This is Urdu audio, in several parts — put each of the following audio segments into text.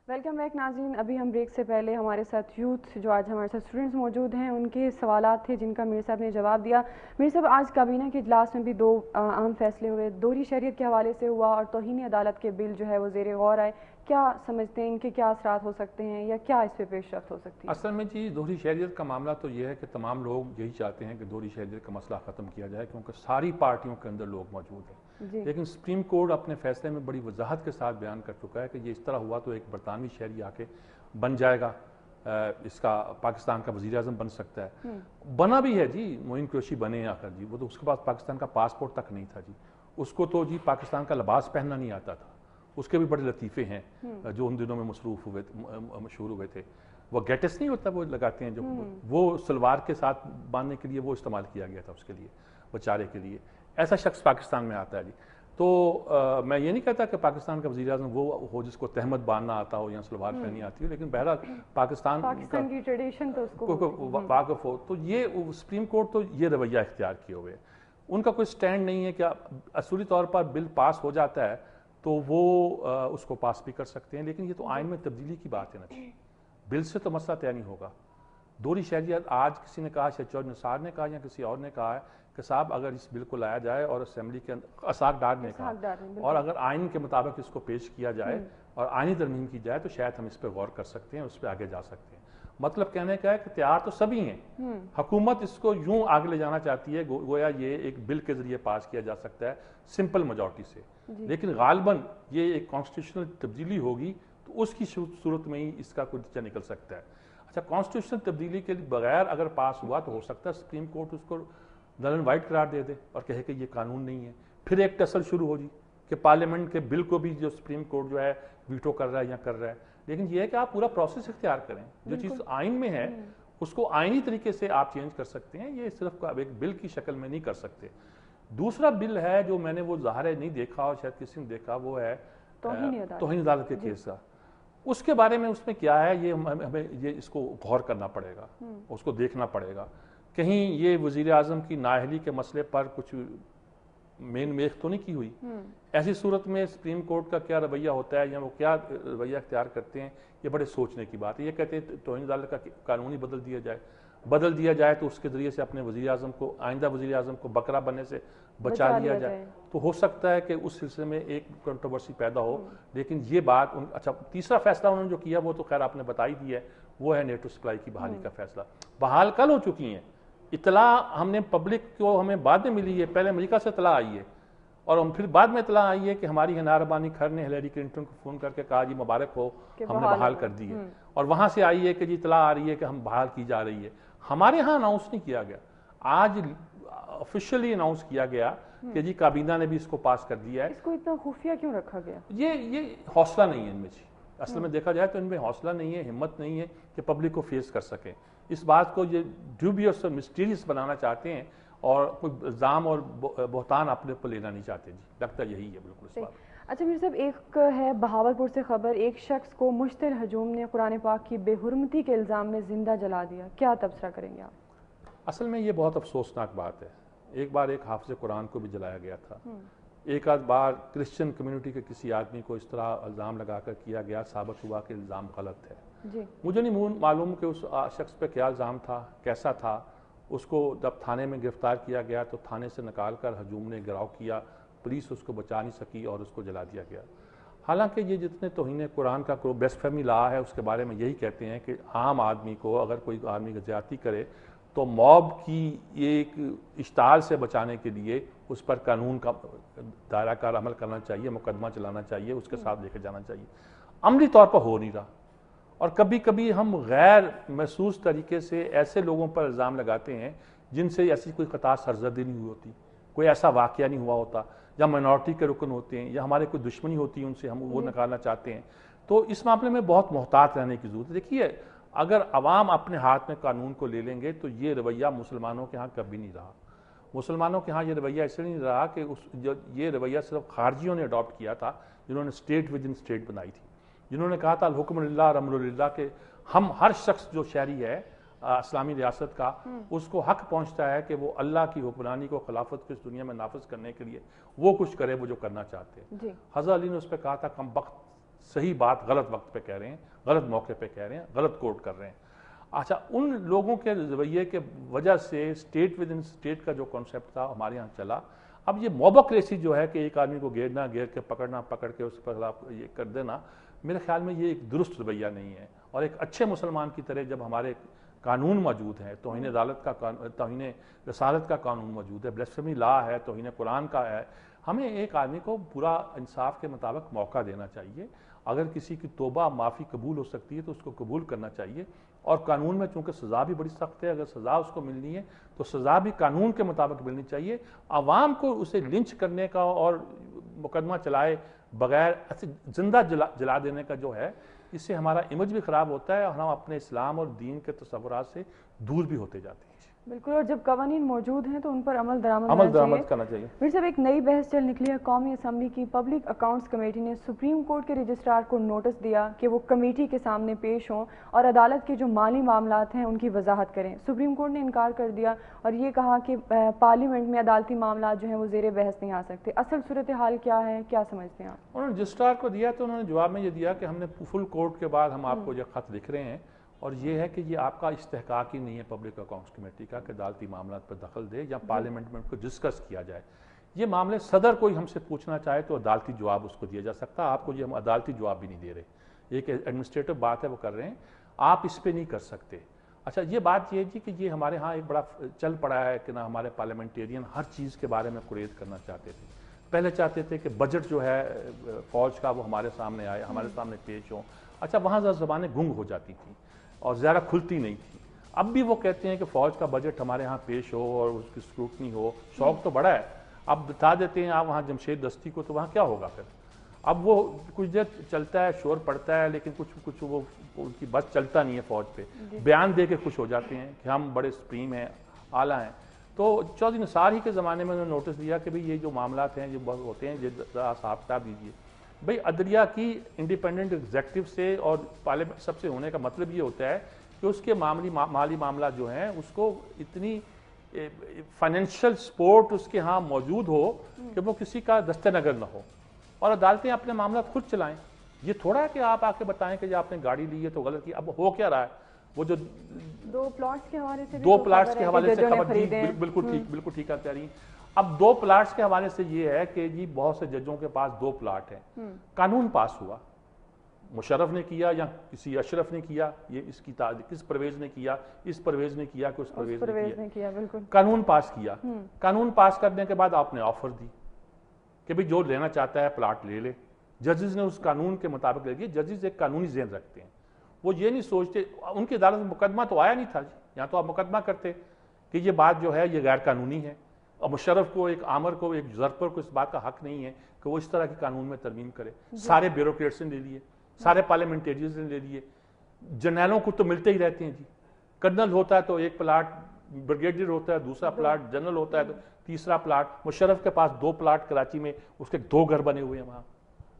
ویلکم بیک ناظرین. ابھی ہم بریک سے پہلے ہمارے ساتھ یوتھ جو آج ہمارے ساتھ اسٹوڈنٹس موجود ہیں ان کے سوالات تھے جن کا میر صاحب نے جواب دیا. میر صاحب آج کابینہ کے اجلاس میں بھی دو اہم فیصلے ہوئے. دوہری شہریت کے حوالے سے ہوا اور توہین عدالت کے بل جو ہے وہ زیر غور آئے. کیا سمجھتے ہیں ان کے کیا اثرات ہو سکتے ہیں یا کیا اس پہ پیش رفت ہو سکتی ہے؟ اصل میں جی دوہری شہریت کا معاملہ تو یہ ہے کہ تمام لوگ یہی چاہتے ہیں کہ دوہری شہریت کا مسئلہ ختم کیا جائے کیونکہ ساری پارٹیوں کے اندر لوگ موجود ہیں. لیکن سپریم کورٹ اپنے فیصلے میں بڑی وضاحت کے ساتھ بیان کر چکا ہے کہ یہ اس طرح ہوا تو ایک برطانوی شہری آ کے بن جائے گا، اس کا پاکستان کا وزیر اعظم بن سکتا ہے. بنا بھی ہے جی، معین قریشی بنے آخر جی. وہ تو اس کے پاس پاکستان کا پاسپورٹ تک نہیں تھا جی. اس کو تو جی پاکستان کا لباس پہننا نہیں آتا تھا. اس کے بھی بڑے لطیفے ہیں جو ان دنوں میں مشہور ہوئے تھے. وہ گیٹس نہیں ہوتا وہ لگاتے ہیں جو، وہ سلوار کے ساتھ باندھنے کے لیے وہ استعمال کیا گیا تھا اس کے لیے، بیچارے کے لیے. ایسا شخص پاکستان میں آتا ہے جی. تو میں یہ نہیں کہتا کہ پاکستان کا وزیر اعظم وہ ہو جس کو تہمت باندھنا آتا ہو یا سلوار پہنی آتی ہو، لیکن بہرحال پاکستان کی ٹریڈیشن تو اس کو واقف ہو. تو یہ سپریم کورٹ تو یہ رویہ اختیار کیے ہوئے. ان کا کوئی سٹینڈ نہیں ہے کہ اصولی طور پر بل پاس ہو جاتا ہے تو وہ اس کو پاس بھی کر سکتے ہیں، لیکن یہ تو آئین میں تبدیلی کی بات ہے نا. بل سے تو مسئلہ طے نہیں ہوگا. دوہری شہریت آج کسی نے کہا، شیخ چودھری نثار نے کہا یا کسی اور نے کہا ہے کہ صاحب اگر اس بل کو لایا جائے اور اسمبلی کے اندر اسحاق ڈار نے کہا اور اگر آئین کے مطابق اس کو پیش کیا جائے اور آئینی ترمیم کی جائے تو شاید ہم اس پہ غور کر سکتے ہیں، اس پہ آگے جا سکتے ہیں. مطلب کہنے کا ہے کہ تیار تو سبھی ہیں. حکومت اس کو یوں آگے لے جانا چاہتی ہے گویا یہ ایک بل کے ذریعے پاس کیا جا سکتا ہے سمپل میجورٹی سے، لیکن غالباً یہ ایک کانسٹیٹیوشنل تبدیلی ہوگی تو اس کی صورت میں ہی اس کا کوئی نتیجہ نکل سکتا ہے. اچھا، کانسٹیٹیوشنل تبدیلی کے بغیر اگر پاس ہوا تو ہو سکتا ہے سپریم کورٹ اس کو نل اینڈ وائٹ قرار دے دے اور کہے کہ یہ قانون نہیں ہے. پھر ایک ٹسل شروع ہو جی کہ پارلیمنٹ کے بل کو بھی جو سپریم کورٹ جو ہے ویٹو کر رہا ہے یا کر رہا ہے. لیکن یہ ہے کہ آپ پورا پروسیس اختیار کریں. جو چیز آئین میں ہے اس کو آئینی طریقے سے آپ چینج کر سکتے ہیں، یہ صرف ایک بل کی شکل میں نہیں کر سکتے. دوسرا بل ہے جو میں نے وہ ظاہر ہے نہیں دیکھا اور شاید کسی نے دیکھا، وہ ہے توہین عدالت کے کیس کا. اس کے بارے میں اس میں کیا ہے یہ ہمیں اس کو غور کرنا پڑے گا، اس کو دیکھنا پڑے گا. کہیں یہ وزیر اعظم کی نااہلی کے مسئلے پر کچھ مین میخ تو نہیں کی ہوئی. ایسی صورت میں سپریم کورٹ کا کیا رویہ ہوتا ہے یا وہ کیا رویہ اختیار کرتے ہیں، یہ بڑے سوچنے کی بات ہے. یہ کہتے ہیں توہین عدالت کا قانون ہی بدل دیا جائے تو اس کے ذریعے سے اپنے وزیر اعظم کو، آئندہ وزیر اعظم کو بکرا بننے سے بچا لیا جائے. تو ہو سکتا ہے کہ اس سلسلے میں ایک کنٹروورسی پیدا ہو. لیکن یہ بات اچھا، تیسرا فیصلہ انہوں نے جو کیا وہ تو خیر آپ نے بتائی دی ہے، وہ ہے نیٹو سپلائی کی بحالی کا فیصلہ. بحال کل ہو چکی ہیں. اطلاع ہم نے پبلک کو ہمیں بعد میں ملی ہے، پہلے امریکہ سے اطلاع آئی ہے اور پھر بعد میں اطلاع آئی ہے کہ ہماری ہنا ربانی خیر نے ہلیری کلنٹن کو فون کر کے کہا جی مبارک ہو ہم نے بحال کر دی ہے. اور وہاں سے آئی ہے کہ جی اطلاع آ رہی ہے کہ ہم بحال کی جا رہی ہے. ہمارے ہاں اناؤنس نہیں کیا گیا، آج آفیشلی اناؤنس کیا گیا کہ جی کابینہ نے بھی اس کو پاس کر دیا ہے. اس کو اتنا خفیہ کیوں رکھا گیا؟ یہ حوصلہ نہیں ہے ان میں جی. اصل میں دیکھا جائے تو ان میں حوصلہ نہیں ہے، ہمت نہیں ہے کہ پبلک کو فیس کر سکیں. اس بات کو یہ ڈیوبیس اور مسٹیریس بنانا چاہتے ہیں اور کوئی الزام اور بہتان اپنے پر لینا نہیں چاہتے جی. لگتا یہی ہے بالکل اس بات. اچھا میر صاحب، ایک ہے بہاولپور سے خبر، ایک شخص کو مشتر ہجوم نے قرآن پاک کی بے حرمتی کے الزام میں زندہ جلا دیا. کیا تبصرہ کریں گے آپ؟ اصل میں یہ بہت افسوسناک بات ہے. ایک بار ایک حافظ قرآن کو بھی جلایا گیا تھا. ایک آدھ بار کرسچن کمیونٹی کے کسی آدمی کو اس طرح الزام لگا کر کیا گیا، ثابت ہوا کہ الزام غلط ہے. مجھے نہیں معلوم کہ اس شخص پہ کیا الزام تھا، کیسا تھا. اس کو جب تھانے میں گرفتار کیا گیا تو تھانے سے نکال کر ہجوم نے گھراؤ کیا، پولیس اس کو بچا نہیں سکی اور اس کو جلا دیا گیا. حالانکہ یہ جتنے توہین قرآن کا بیسٹ فیملی لا ہے اس کے بارے میں یہی کہتے ہیں کہ عام آدمی کو اگر کوئی آدمی زیادتی کرے تو موب کی ایک اشتعال سے بچانے کے لیے اس پر قانون کا دائرہ کار عمل کرنا چاہیے، مقدمہ چلانا چاہیے، اس کے ساتھ لے کے جانا چاہیے. عملی طور پر ہو نہیں رہا. اور کبھی کبھی ہم غیر محسوس طریقے سے ایسے لوگوں پر الزام لگاتے ہیں جن سے ایسی کوئی خطا سرزدی نہیں ہوئی ہوتی، کوئی ایسا واقعہ نہیں ہوا ہوتا، یا مائنورٹی کے رکن ہوتے ہیں یا ہمارے کوئی دشمنی ہوتی ہے ان سے ہم وہ نکالنا چاہتے ہیں. تو اس معاملے میں بہت محتاط رہنے کی ضرورت ہے. دیکھیے، اگر عوام اپنے ہاتھ میں قانون کو لے لیں گے تو یہ رویہ مسلمانوں کے ہاں کبھی نہیں رہا. مسلمانوں کے ہاں یہ رویہ اس لیے نہیں رہا کہ یہ رویہ صرف خارجیوں نے اڈاپٹ کیا تھا، جنہوں نے اسٹیٹ ود ان اسٹیٹ بنائی تھی، جنہوں نے کہا تھا الحکم للہ رمل للہ، کہ ہم ہر شخص جو شہری ہے اسلامی ریاست کا اس کو حق پہنچتا ہے کہ وہ اللہ کی حکمرانی کو، خلافت کو اس دنیا میں نافذ کرنے کے لیے وہ کچھ کرے وہ جو کرنا چاہتے ہیں. حضرت علی نے اس پہ کہا تھا کم بخت صحیح بات غلط وقت پہ کہہ رہے ہیں، غلط موقع پہ کہہ رہے ہیں، غلط کوٹ کر رہے ہیں. اچھا ان لوگوں کے رویے کے وجہ سے اسٹیٹ ود ان اسٹیٹ کا جو کانسیپٹ تھا ہمارے یہاں چلا. اب یہ موبوکریسی جو ہے کہ ایک آدمی کو گھیرنا، گھیر کے پکڑنا، پکڑ کے اس پر خلاف یہ کر دینا، میرے خیال میں یہ ایک درست رویہ نہیں ہے. اور ایک اچھے مسلمان کی طرح جب ہمارے قانون موجود ہیں، توہین عدالت کا توہین رسالت کا قانون موجود ہے، بلیسفیمی لا ہے، توہین قرآن کا ہے، ہمیں ایک آدمی کو پورا انصاف کے مطابق موقع دینا چاہیے. اگر کسی کی توبہ معافی قبول ہو سکتی ہے تو اس کو قبول کرنا چاہیے. اور قانون میں چونکہ سزا بھی بڑی سخت ہے، اگر سزا اس کو ملنی ہے تو سزا بھی قانون کے مطابق ملنی چاہیے. عوام کو اسے لنچ کرنے کا اور مقدمہ چلائے بغیر زندہ جلا دینے کا جو ہے، اس سے ہمارا امیج بھی خراب ہوتا ہے اور ہم اپنے اسلام اور دین کے تصورات سے دور بھی ہوتے جاتے ہیں. بالکل، اور جب قوانین موجود ہیں تو ان پر عمل درآمد کرنا چاہیے. پھر صاحب ایک نئی بحث چل نکلی ہے. قومی اسمبلی کی پبلک اکاؤنٹس کمیٹی نے سپریم کورٹ کے رجسٹرار کو نوٹس دیا کہ وہ کمیٹی کے سامنے پیش ہوں اور عدالت کے جو مالی معاملات ہیں ان کی وضاحت کریں. سپریم کورٹ نے انکار کر دیا اور یہ کہا کہ پارلیمنٹ میں عدالتی معاملات جو ہیں وہ زیر بحث نہیں آ سکتے. اصل صورتحال کیا ہے، کیا سمجھتے ہیں آپ؟ انہوں نے رجسٹرار کو دیا تو انہوں نے جواب میں یہ دیا کہ ہم نے فل کورٹ کے بعد ہم آپ کو یہ خط لکھ رہے ہیں، اور یہ ہے کہ یہ آپ کا استحقاق ہی نہیں ہے پبلک اکاؤنٹس کمیٹی کا کہ عدالتی معاملات پر دخل دے یا پارلیمنٹ میں ان کو ڈسکس کیا جائے. یہ معاملے صدر کوئی ہم سے پوچھنا چاہے تو عدالتی جواب اس کو دیا جا سکتا. آپ کو یہ ہم عدالتی جواب بھی نہیں دے رہے، ایک ایڈمنسٹریٹو بات ہے وہ کر رہے ہیں، آپ اس پہ نہیں کر سکتے. اچھا یہ بات یہ جی کہ یہ ہمارے ہاں ایک بڑا چل پڑا ہے کہ نہ ہمارے پارلیمنٹیرین ہر چیز کے بارے میں قریت کرنا چاہتے تھے. پہلے چاہتے تھے کہ بجٹ جو ہے فوج کا وہ ہمارے سامنے آئے، ہمارے سامنے پیش ہو. اچھا وہاں زبانیں گنگ ہو جاتی تھیں اور زیادہ کھلتی نہیں تھی. اب بھی وہ کہتے ہیں کہ فوج کا بجٹ ہمارے ہاں پیش ہو اور اس کی اسکروٹنی ہو. شوق تو بڑا ہے، اب بتا دیتے ہیں آپ وہاں جمشید دستی کو تو وہاں کیا ہوگا پھر. اب وہ کچھ دیر چلتا ہے، شور پڑتا ہے، لیکن کچھ وہ ان کی بس چلتا نہیں ہے فوج پہ. بیان دے کے خوش ہو جاتے ہیں کہ ہم بڑے سپریم ہیں، اعلیٰ ہیں. تو چودھری نثار ہی کے زمانے میں انہوں نے نوٹس دیا کہ بھئی یہ جو معاملات ہیں جو بہت ہوتے ہیں یہ ذرا صاف کتاب دیجیے. بھئی عدلیہ کی انڈیپینڈنٹ ایگزیکٹو سے اور پارلیمنٹ سب سے ہونے کا مطلب یہ ہوتا ہے کہ اس کے مالی معاملات جو ہیں اس کو اتنی فائنینشیل سپورٹ اس کے ہاں موجود ہو کہ وہ کسی کا دست نگر نہ ہو اور عدالتیں اپنے معاملات خود چلائیں. یہ تھوڑا ہے کہ آپ آ کے بتائیں کہ آپ نے گاڑی لی ہے تو غلط کی. اب ہو کیا رہا ہے، وہ جو دو پلاٹس کے حوالے سے بالکل ٹھیک کہہ رہی ہیں. اب 2 پلاٹس کے حوالے سے یہ ہے کہ جی بہت سے ججوں کے پاس 2 پلاٹ ہیں. قانون پاس ہوا، مشرف نے کیا یا کسی اشرف نے کیا، یہ اس کی کس پرویز نے کیا، اس پرویز نے کیا کہ اس پرویز نے کیا. بالکل قانون پاس کیا. قانون پاس کرنے کے بعد آپ نے آفر دی کہ بھئی جو لینا چاہتا ہے پلاٹ لے لے. ججز نے اس قانون کے مطابق لے لیا. ججز ایک قانونی ذہن رکھتے ہیں، وہ یہ نہیں سوچتے. ان کی عدالت میں مقدمہ تو آیا نہیں تھا جی، یہاں تو آپ مقدمہ کرتے کہ یہ بات جو ہے یہ غیر قانونی ہے، اور مشرف کو، ایک آمر کو، ایک ظرفر کو اس بات کا حق نہیں ہے کہ وہ اس طرح کے قانون میں ترمیم کرے. سارے بیوروکریٹس نے لے لیے، سارے پارلیمنٹیرینز نے لے لیے. جرنیلوں کو تو ملتے ہی رہتے ہیں جی. کرنل ہوتا ہے تو ایک پلاٹ، بریگیڈیئر ہوتا ہے دوسرا پلاٹ، جنرل ہوتا ہے تو تیسرا پلاٹ. مشرف کے پاس 2 پلاٹ کراچی میں، اس کے 2 گھر بنے ہوئے ہیں وہاں.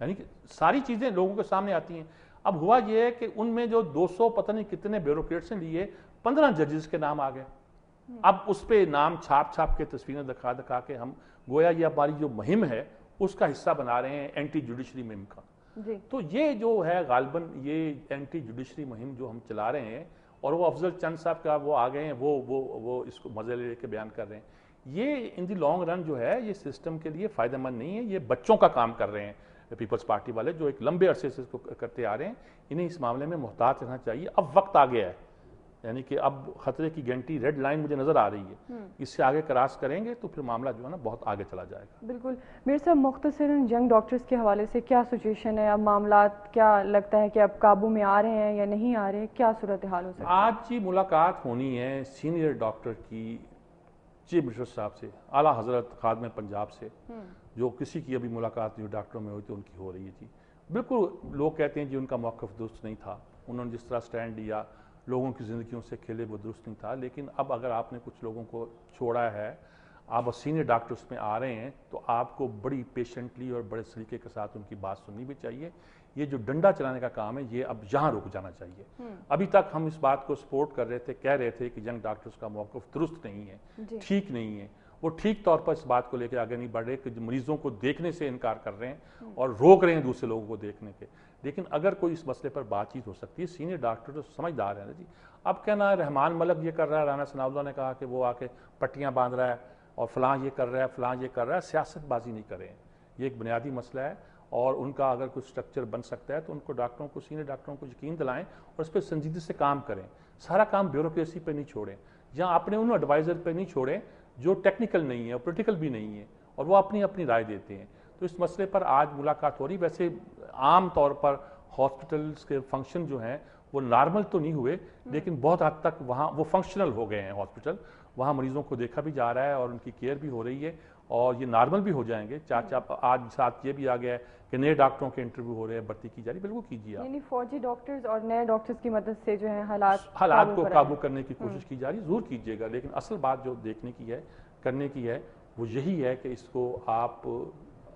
یعنی کہ ساری چیزیں لوگوں کے سامنے آتی ہیں. اب ہوا یہ ہے کہ ان میں جو 200 پتہ نہیں کتنے بیوروکریٹس نے لیے، 15 ججز کے نام آ گئے. اب اس پہ نام چھاپ کے تصویریں دکھا کے ہم گویا یہ ہماری جو مہم ہے اس کا حصہ بنا رہے ہیں، اینٹی جوڈیشری مہم کا. تو یہ جو ہے غالباً یہ اینٹی جوڈیشری مہم جو ہم چلا رہے ہیں، اور وہ افضل چند صاحب کا وہ آ گئے ہیں، وہ اس کو مزے لے کے بیان کر رہے ہیں. یہ ان دی لانگ رن جو ہے یہ سسٹم کے لیے فائدہ مند نہیں ہے. یہ بچوں کا کام کر رہے ہیں پیپلز پارٹی والے جو ایک لمبے عرصے سے اس کو کرتے آ رہے ہیں. انہیں اس معاملے میں محتاط رہنا چاہیے. اب وقت آ گیا ہے، یعنی کہ اب خطرے کی گھنٹی ریڈ لائن مجھے نظر آ رہی ہے. اس سے آگے کراس کریں گے تو پھر معاملہ جو ہے نا بہت آگے چلا جائے گا. بالکل. میر صاحب مختصراً ینگ ڈاکٹرز کے حوالے سے کیا سچویشن ہے؟ اب معاملات کیا لگتا ہے کہ اب قابو میں آ رہے ہیں یا نہیں آ رہے ہیں؟ کیا صورتحال ہو سکتی ہے؟ آج جی ملاقات ہونی ہے سینئر ڈاکٹر کی چیف منسٹر صاحب سے، اعلیٰ حضرت خادم پنجاب سے. جو کسی کی ابھی ملاقات جو ڈاکٹروں میں ہوئی تھی ان کی ہو رہی ہے جی. بالکل لوگ کہتے ہیں جی ان کا موقف درست نہیں تھا، انہوں نے جس طرح سٹینڈ لیا لوگوں کی زندگیوں سے کھیلے وہ درست نہیں تھا. لیکن اب اگر آپ نے کچھ لوگوں کو چھوڑا ہے، آپ سینئر ڈاکٹرز میں آ رہے ہیں تو آپ کو بڑی پیشنٹلی اور بڑے سلیقے کے ساتھ ان کی بات سننی بھی چاہیے. یہ جو ڈنڈا چلانے کا کام ہے یہ اب یہاں رک جانا چاہیے. ابھی تک ہم اس بات کو سپورٹ کر رہے تھے، کہہ رہے تھے کہ ینگ ڈاکٹرز کا موقف درست نہیں ہے، ٹھیک نہیں ہے، وہ ٹھیک طور پر اس بات کو لے کے آگے نہیں بڑھ رہے کہ مریضوں کو دیکھنے سے انکار کر رہے ہیں اور روک رہے ہیں دوسرے لوگوں کو دیکھنے کے. لیکن اگر کوئی اس مسئلے پر بات چیت ہو سکتی ہے, سینئر ڈاکٹر تو سمجھدار ہیں نا جی. اب کہنا رحمان ملک یہ کر رہا ہے, رانا ثناء اللہ نے کہا کہ وہ آ کے پٹیاں باندھ رہا ہے اور فلاں یہ کر رہا ہے, فلاں یہ کر رہا ہے, سیاست بازی نہیں کریں. یہ ایک بنیادی مسئلہ ہے اور ان کا اگر کوئی سٹرکچر بن سکتا ہے تو ان کو ڈاکٹروں کو, سینئر ڈاکٹروں کو یقین دلائیں اور اس پہ سنجیدگی سے کام کریں. سارا کام بیوروکریسی پہ نہیں چھوڑیں یا اپنے ان ایڈوائزر پہ نہیں چھوڑیں جو ٹیکنیکل نہیں ہے اور پولیٹیکل بھی نہیں ہے اور وہ اپنی اپنی رائے دیتے ہیں. تو اس مسئلے پر آج ملاقات ہو رہی. ویسے عام طور پر ہاسپٹلس کے فنکشن جو ہیں وہ نارمل تو نہیں ہوئے لیکن بہت حد تک وہاں وہ فنکشنل ہو گئے ہیں ہاسپٹل. وہاں مریضوں کو دیکھا بھی جا رہا ہے اور ان کی کیئر بھی ہو رہی ہے اور یہ نارمل بھی ہو جائیں گے. آج ساتھ یہ بھی آ گیا ہے کہ نئے ڈاکٹروں کے انٹرویو ہو رہے ہیں, بھرتی کی جا رہی ہے. بالکل کیجیے آپ. یعنی فوجی ڈاکٹرز اور نئے ڈاکٹرز کی مدد سے جو ہے حالات کو قابو کرنے کی کوشش کی جا رہی ہے. ضرور کیجیے گا لیکن اصل بات جو دیکھنے کی ہے, کرنے کی ہے, وہ یہی ہے کہ اس کو آپ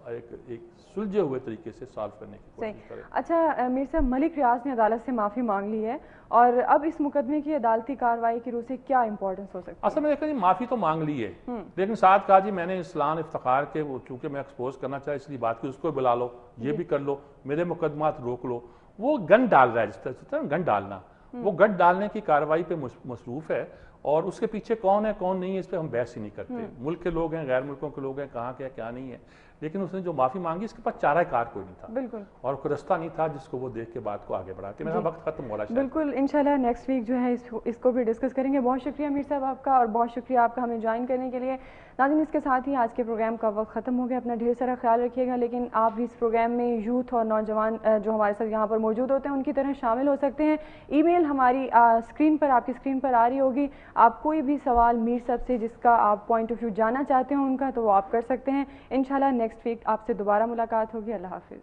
ایک سلجھے ہوئے طریقے سے سالو کرنے کی کوشش کریں. اچھا میر صاحب, ملک ریاض نے عدالت سے معافی مانگ لی ہے اور اب اس مقدمے کی عدالتی کارروائی کی روح سے کیا امپورٹنس ہو سکتی ہے؟ اصل میں دیکھا جی معافی تو مانگ لی ہے لیکن ساتھ کہا جی میں نے اسلام افتخار کے وہ چونکہ میں ایکسپوز کرنا چاہا اس لیے بات کی, اس کو بلا لو, یہ بھی کر لو, میرے مقدمات روک لو. وہ گن ڈال رہا ہے, جس طرح گن ڈالنا, وہ گن ڈالنے کی کارروائی پہ مصروف ہے اور اس کے پیچھے کون ہے کون نہیں ہے اس پہ ہم بحث ہی نہیں کرتے. ملک کے لوگ ہیں, غیر ملکوں کے لوگ ہیں, کہاں کیا نہیں ہے. لیکن اس نے جو معافی مانگی اس کے پاس چارہ کار کوئی نہیں تھا بالکل, اور کوئی رستہ نہیں تھا جس کو وہ دیکھ کے بات کو آگے بڑھاتے. میرا وقت ختم ہو رہا ہے. بالکل, انشاءاللہ نیکسٹ ویک جو ہے اس کو بھی ڈسکس کریں گے. بہت شکریہ میر صاحب آپ کا اور بہت شکریہ آپ کا ہمیں جوائن کرنے کے لیے. ناظرین, اس کے ساتھ ہی آج کے پروگرام کا وقت ختم ہو گیا. اپنا ڈھیر سارا خیال رکھیے گا. لیکن آپ بھی اس پروگرام میں یوتھ اور نوجوان جو ہمارے ساتھ یہاں پر موجود ہوتے ہیں ان کی طرح شامل ہو سکتے ہیں. ای میل ہماری اسکرین پر, آپ کی اسکرین پر آ رہی ہوگی. آپ کوئی بھی سوال میر صاحب سے جس کا آپ پوائنٹ آف ویو جاننا چاہتے ہیں ان کا, تو وہ آپ کر سکتے ہیں. انشاءاللہ نیکسٹ ویک آپ سے دوبارہ ملاقات ہوگی. اللہ حافظ.